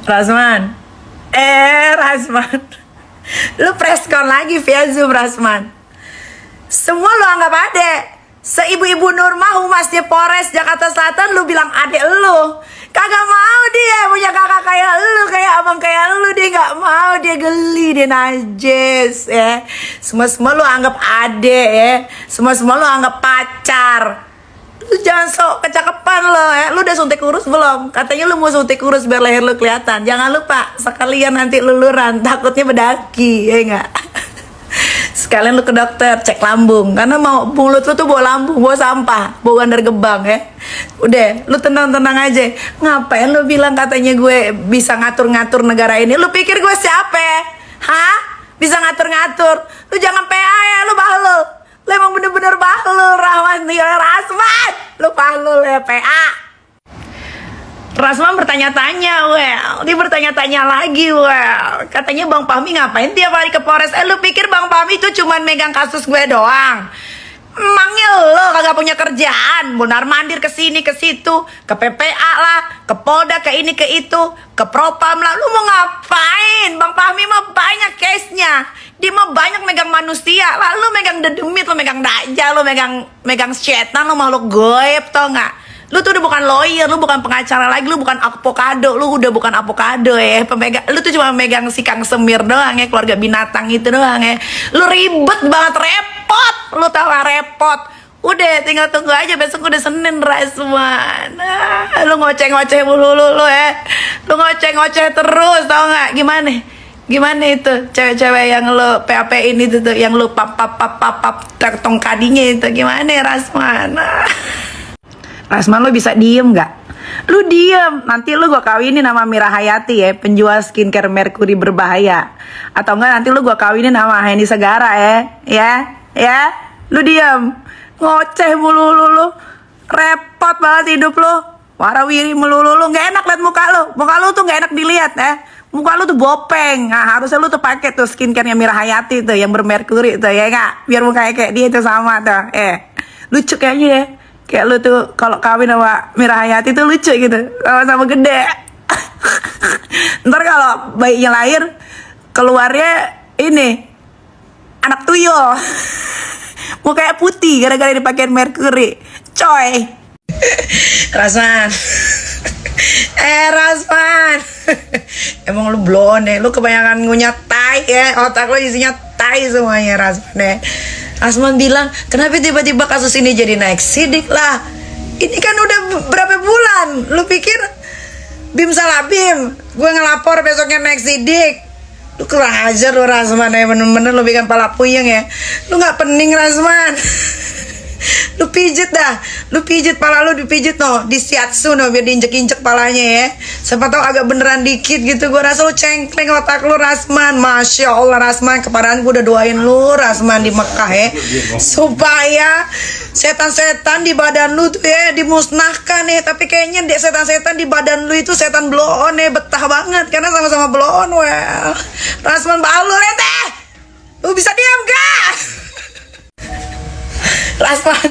Rasman. Rasman. Lu preskon lagi via Zoom, Rasman. Semua lu anggap adek. Seibu-ibu Nurmah, humasnya Polres Jakarta Selatan, lu bilang adek lu. Kagak mau dia punya kakak kayak lu, kayak abang kayak lu. Dia gak mau, dia geli, dia najis ya. Semua lu anggap adek ya. Semua lu anggap pacar. Lu jangan sok kecakapan lo ya. Lu udah suntik kurus belum? Katanya lu mau suntik kurus biar leher lu kelihatan. Jangan lupa sekalian nanti luluran, takutnya bedaki ya enggak. Sekalian lu ke dokter cek lambung, karena mau mulut lu tuh bawa lambung, bawa sampah, bawa bandar gebang ya. Udah, lu tenang-tenang aja. Ngapain lu bilang katanya gue bisa ngatur-ngatur negara ini? Lu pikir gue siapa? Hah? Bisa ngatur-ngatur? Lu jangan PA ya, lu bahlul. Lu emang bener-bener bahlul, Rasman. Lu bahlul ya, PA. Rasman bertanya-tanya, dia bertanya-tanya lagi, katanya Bang Fahmi ngapain tiap hari ke Polres? Lu pikir Bang Fahmi itu cuman megang kasus gue doang? Emangnya lo kagak punya kerjaan? Mondar mandir ke sini ke situ, ke PPA lah, ke Polda, ke ini ke itu, ke Propam lah. Lu mau ngapain? Bang Fahmi mah banyak case-nya. Dia mah banyak megang manusia. Lah lu megang dedemit, lu megang dajjal, lu megang setan, lu makhluk goib, tau nggak? Lu tuh udah bukan lawyer, lu bukan pengacara lagi, lu bukan avocado, lu udah bukan avocado ya. Lu tuh cuma megang si Kang Semir doang ya, keluarga binatang itu doang ya. Lu ribet banget, repot. Lu tau gak repot? Udah tinggal tunggu aja, besok udah Senin, Rasman. Lu ngoceh-ngoceh mulu lu ya. Lu ngoceh-ngoceh terus, tau gak? Gimana itu cewek-cewek yang lu PAP ini tuh, yang lu pap tong kadinya itu gimana ya, Rasman? Rasman, lu bisa diem gak? Lu diem, nanti lu gua kawinin sama Mira Hayati ya, penjual skincare merkuri berbahaya. Atau enggak nanti lu gua kawinin sama Henny Segara ya. Lu diem, ngoceh mulu lu. Repot banget hidup lu. Warawiri melulu lu, gak enak liat muka lu tuh gak enak dilihat ya. Muka lu tuh bopeng. Nah, harusnya lu tuh pakai tuh skincare-nya Mira Hayati tuh yang bermerkuri tuh ya enggak? Biar mukanya kayak dia tuh sama tuh. Lucu kayaknya ya. Kayak lu tuh kalau kawin sama Mira Hayati tuh lucu gitu, sama gede. Ntar kalau bayinya lahir, keluarnya ini anak tuyul. Mukanya putih gara-gara dipakein merkuri. Coy. Rasman. Rasman. Emang lu blon ya, lu kebanyakan ngunyah tai ya. Otak lu isinya tai semuanya, Rasman ya. Rasman bilang, kenapa tiba-tiba kasus ini jadi naik sidik lah? Ini kan udah berapa bulan? Lu pikir Bim salah Bim? Gue ngelapor besoknya naik sidik. Lu kurang ajar lu, Rasman ya. Bener-bener lu bikin pala puyeng ya. Lu gak pening, Rasman. Lu pijit dah. Lu pijit pala lu, dipijit no, di shiatsu no, biar diinjek-injek palanya ya. Siapa tahu agak beneran dikit gitu. Gue rasa lu cengkleng otak lu, Rasman. Masya Allah, Rasman. Kepadaan gue udah doain lu, Rasman, di Mekah ya, supaya setan-setan di badan lu tuh ya dimusnahkan ya. Tapi kayaknya setan-setan di badan lu itu setan blow on ya. Betah banget karena sama-sama blow on. Rasman balur ya teh. Lu bisa diam gak? Rasman,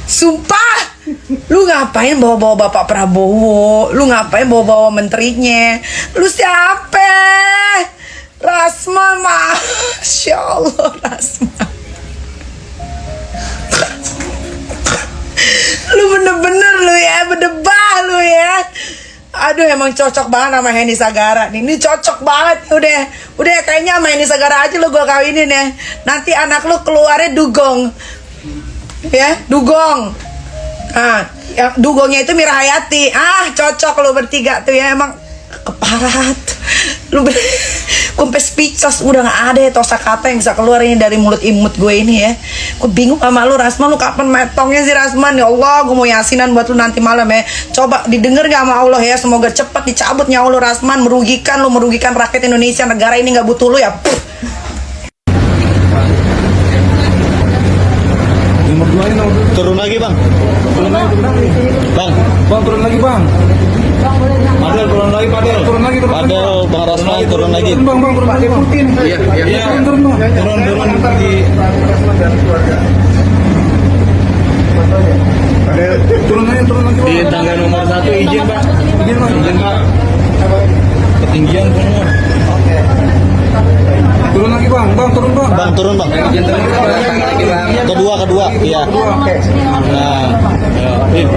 sumpah, lu ngapain bawa-bawa Bapak Prabowo? Lu ngapain bawa-bawa menterinya? Lu siapa? Rasman, Masya Allah, Rasman. Lu bener-bener lu ya, berdebah lu ya. Aduh, emang cocok banget sama Henny Sagara nih. Ini cocok banget. Udah kayaknya sama Henny Sagara aja lu gua kawinin ya. Nanti anak lu keluarnya dugong. Ya, dugong. Nah, yang dugongnya itu Mira Hayati. Cocok lu bertiga tuh ya, emang keparat. Lu gue sampai speechless, udah gak ada ya tosa kata yang bisa keluar ini dari mulut imut gue ini ya. Gue bingung sama lu, Rasman. Lu kapan metongnya sih, Rasman? Ya Allah, gue mau yasinan buat lu nanti malam ya. Coba didengar gak sama Allah ya. Semoga cepat dicabut nyawa lu, Rasman. Merugikan rakyat Indonesia. Negara ini gak butuh lu ya. Turun lagi bang. Bang turun lagi bang. Padel turun lagi Padel. Padel Bang Rasman turun lagi. Bang turun lagi bang. Iya. Turun lagi. Turun lagi bang. Di tangga nomor 1 izin pak. Izin pak. Ketinggian semua. Turun lagi bang, turun bang. Bang, turun bang. Kedua, iya. Nah, ya.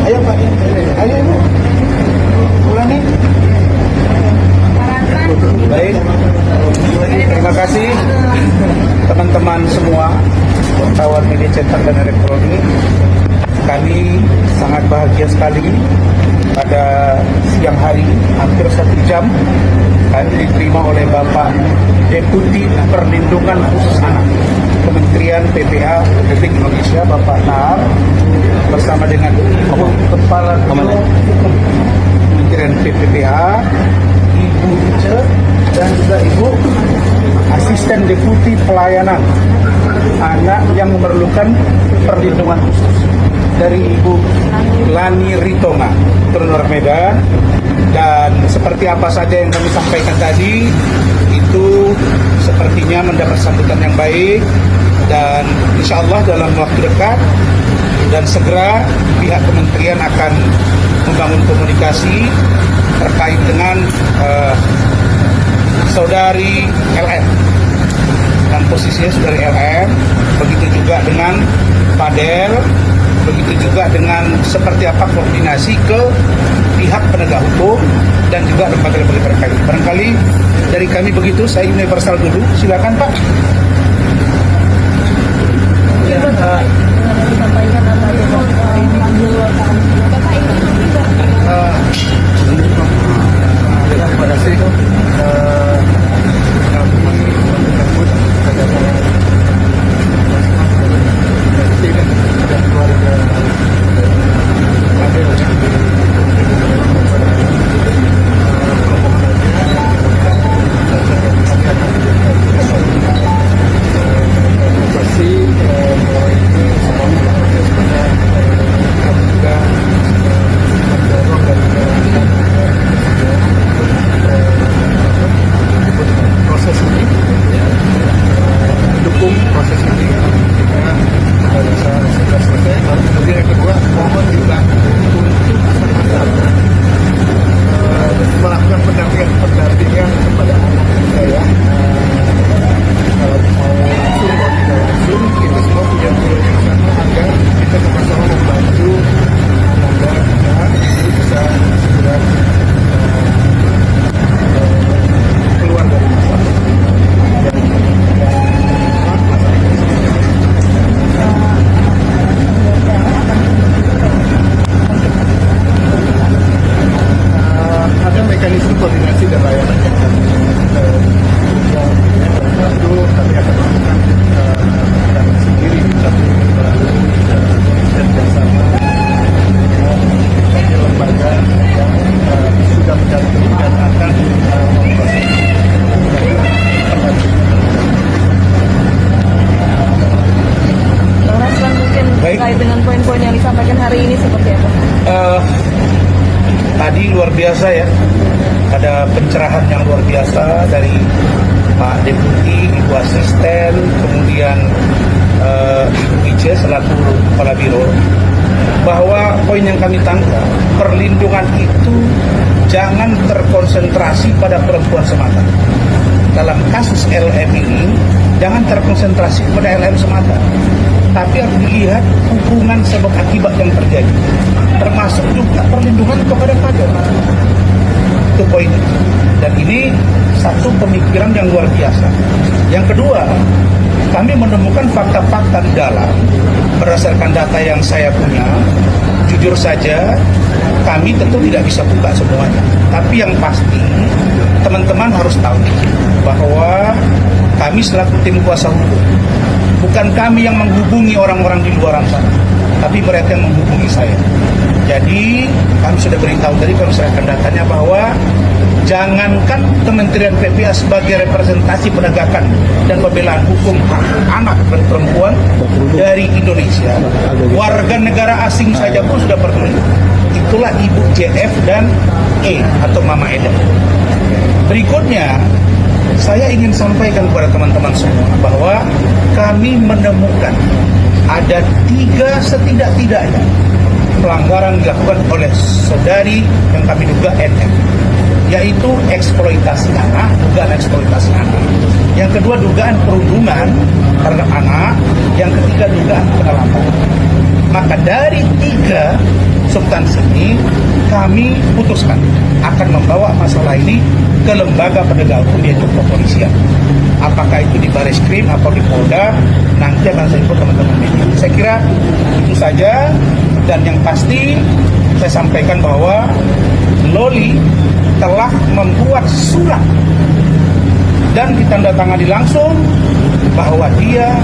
Ayo Pak, ayo Ibu. Pulang nih. Baik, terima kasih teman-teman semua wartawan media cetak dan elektronik. Kami sangat bahagia sekali pada siang hari hampir 1 jam kami diterima oleh Bapak Deputi Perlindungan Khusus Anak Kementerian PPA Republik Indonesia, Bapak Nahar, bersama dengan Ibu Kepala Kementerian PPPA, Ibu Ice, dan juga Ibu Asisten Deputi Pelayanan Anak yang memerlukan perlindungan khusus dari Ibu Lani Ritonga, Gubernur Medan. Dan seperti apa saja yang kami sampaikan tadi, itu sepertinya mendapat sambutan yang baik, dan insya Allah dalam waktu dekat dan segera pihak kementerian akan membangun komunikasi terkait dengan saudari LM, dan posisinya saudari LM, begitu juga dengan Padel, begitu juga dengan seperti apa koordinasi ke pihak penegak hukum dan juga lembaga-lembaga terkait. Barangkali dari kami begitu, saya universal dulu, silakan Pak. Terima kasih. terkait dengan poin-poin yang disampaikan hari ini seperti apa? Tadi luar biasa ya, ada pencerahan yang luar biasa dari Pak Deputi, Ibu Asisten, kemudian Ibu Ice selaku Kepala Biro, bahwa poin yang kami tangkap, perlindungan itu jangan terkonsentrasi pada perempuan semata. Dalam kasus LM ini, jangan terkonsentrasi pada LM semata, tapi harus dilihat hubungan sebab akibat yang terjadi, termasuk juga perlindungan kepada kader. Itu poin. Dan ini satu pemikiran yang luar biasa. Yang kedua, kami menemukan fakta-fakta di dalam berdasarkan data yang saya punya. Jujur saja, kami tentu tidak bisa buka semuanya. Tapi yang pasti, teman-teman harus tahu bahwa kami selaku tim kuasa hukum, bukan kami yang menghubungi orang-orang di luar sana, tapi mereka yang menghubungi saya. Jadi kami sudah beritahu tadi, kami serahkan datanya bahwa jangankan Kementerian PPA sebagai representasi penegakan dan pembelaan hukum hak anak dan perempuan dari Indonesia, warga negara asing saja pun sudah peduli. Itulah Ibu JF dan E atau Mama Eda. Berikutnya, saya ingin sampaikan kepada teman-teman semua bahwa kami menemukan ada 3 setidak-tidaknya pelanggaran dilakukan oleh saudari yang kami duga NM, yaitu eksploitasi anak, dugaan eksploitasi anak. Yang kedua dugaan perundungan terhadap anak, yang ketiga dugaan penelantaran. Maka dari 3 substansi ini kami putuskan akan membawa masalah ini ke lembaga penegak hukum yaitu kepolisian. Apakah itu di Bareskrim atau di Polda, nanti akan saya ikut teman-teman media. Saya kira itu saja, dan yang pasti saya sampaikan bahwa Loli telah membuat surat dan ditandatangani langsung bahwa dia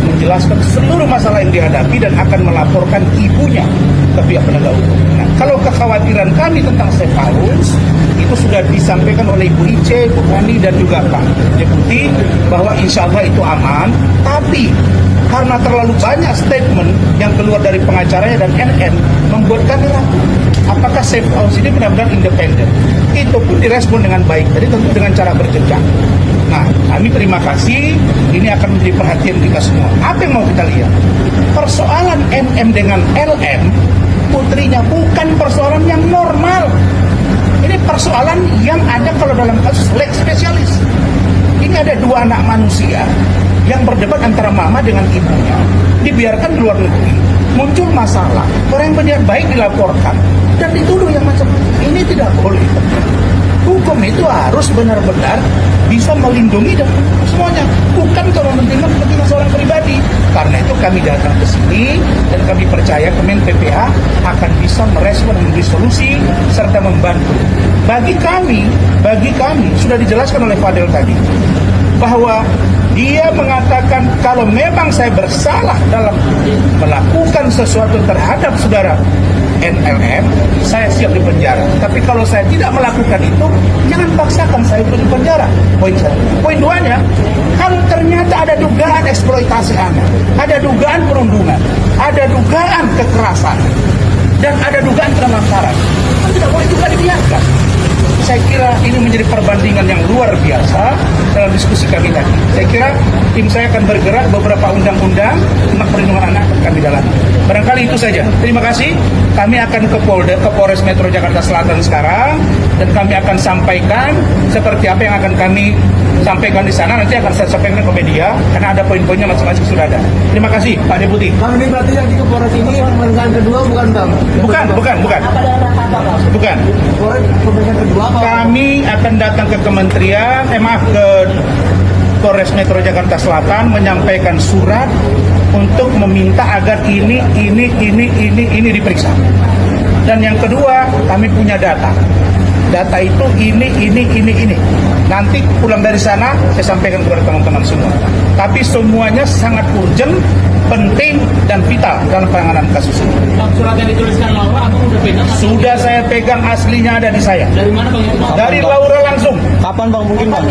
menjelaskan seluruh masalah yang dihadapi dan akan melaporkan ibunya ke pihak penegak hukum. Nah, kalau kekhawatiran kami tentang Safe House itu sudah disampaikan oleh Ibu Ice, Bu Hani, dan juga Pak Deputi bahwa insya Allah itu aman, tapi karena terlalu banyak statement yang keluar dari pengacaranya dan NN membuat kami ragu apakah Safe House ini benar-benar independen. Itu pun direspon dengan baik, jadi tentu dengan cara berjenjang. Nah, kami terima kasih, ini akan menjadi perhatian kita semua. Apa yang mau kita lihat? Persoalan MM dengan LM, putrinya, bukan persoalan yang normal. Ini persoalan yang ada kalau dalam kasus leg spesialis. Ini ada 2 anak manusia yang berdebat antara mama dengan ibunya, dibiarkan di luar negeri, muncul masalah, orang yang berniat baik dilaporkan dan dituduh yang macam-macam. Ini tidak boleh. Hukum itu harus benar-benar bisa melindungi dan semuanya, bukan kalau kepentingan seorang pribadi. Karena itu kami datang ke sini dan kami percaya Kemen PPA akan bisa merespon dan memberi solusi serta membantu. Bagi kami sudah dijelaskan oleh Fadel tadi bahwa dia mengatakan kalau memang saya bersalah dalam melakukan sesuatu terhadap saudara NLM, saya siap di penjara. Tapi kalau saya tidak melakukan itu, jangan paksakan saya untuk di penjara. Poin 1. Poin 2-nya, kalau ternyata ada dugaan eksploitasi anak, ada dugaan perundungan, ada dugaan kekerasan, dan ada dugaan penelantaran, tidak boleh juga dibiarkan. Saya kira ini menjadi perbandingan yang luar biasa dalam diskusi kami tadi. Saya kira tim saya akan bergerak beberapa undang-undang tentang perlindungan anak kami dalami. Barangkali itu saja. Terima kasih. Kami akan ke Polda, ke Polres Metro Jakarta Selatan sekarang, dan kami akan sampaikan seperti apa yang akan kami sampaikan di sana. Nanti akan saya sampaikan ke media karena ada poin-poinnya masing-masing sudah ada. Terima kasih Pak Deputi. Bang, ini berarti yang di Polres ini pemeriksaan kedua bukan Bang? Bukan. Bukan. Pemeriksaan kedua apa? Kami akan datang ke kementerian, ke Polres Metro Jakarta Selatan menyampaikan surat untuk meminta agar ini diperiksa. Dan yang kedua, kami punya data. Data itu ini. Nanti pulang dari sana saya sampaikan kepada teman-teman semua. Tapi semuanya sangat urgent, penting dan vital dalam penanganan kasus ini. Surat yang dituliskan Laura atau udah pegang? Sudah saya pegang, aslinya ada di saya. Dari mana Bang itu? Dari Laura langsung. Kapan Bang mungkin Bang?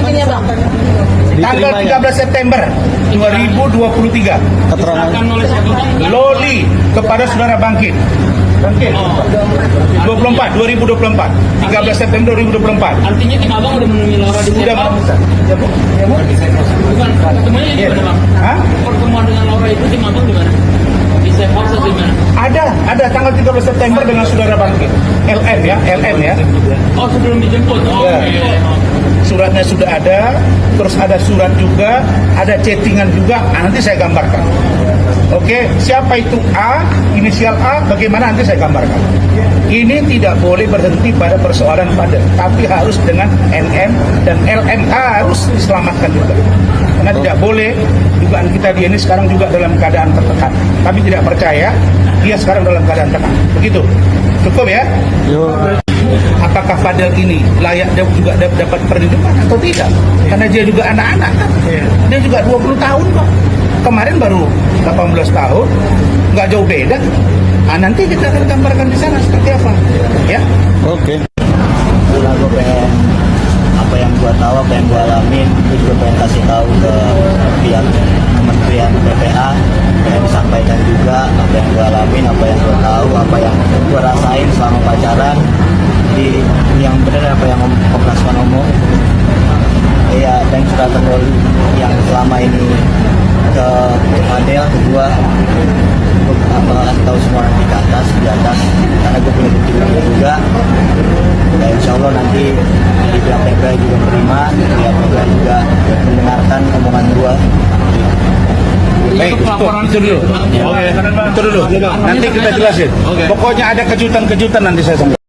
Tanggal 13 September 2023. Keterangan Akan oleh satu Loli kepada saudara Bangkit. 2024. 13 September 2024. Artinya kan Abang udah menemui Laura di Sudah Safe House? Bukan, ketemuannya di mana Bang? Hah? Pertemuan dengan Laura itu tim Abang di mana? Di Safe House atau di mana? Ada tanggal 13 September dengan saudara Bangkit. LM ya. Oh, sebelum dijemput? Oh, Ya. oke. Suratnya sudah ada, terus ada surat juga, ada chattingan juga. Nanti saya gambarkan. Oke, siapa itu A, inisial A, bagaimana nanti saya gambarkan. Ini tidak boleh berhenti pada persoalan pada, tapi harus dengan NM dan LM harus diselamatkan juga. Karena tidak boleh dugaan kita dia ini sekarang juga dalam keadaan tertekan. Kami tidak percaya dia sekarang dalam keadaan tenang. Begitu. Cukup ya? Apakah Fadel ini layak juga dapat perlindungan atau tidak? Karena dia juga anak-anak kan. Dia juga 20 tahun kok. Kemarin baru 18 tahun, nggak jauh beda. Nanti kita akan gambarkan di sana seperti apa, ya? Oke. Karena gue pengen apa yang gue tahu, apa yang gue alamin, gue juga pengen kasih tahu ke pihak Kementerian PPA, pengen disampaikan juga apa yang gue alamin, apa yang gue tahu, apa yang gue rasain selama pacaran, di yang benar apa yang Komnas ngomong. Iya, dan surat Loli yang selama ini ke Fadel, ke gue kasih tahu semua nanti di atas karena gue punya bukti juga. Ya insya Allah nanti di pihak PPA juga menerima, pihak PPA juga mendengarkan omongan gue. Baik, itu dulu. Oke, itu dulu. Nanti kita jelasin. Pokoknya ada kejutan-kejutan nanti saya sampaikan.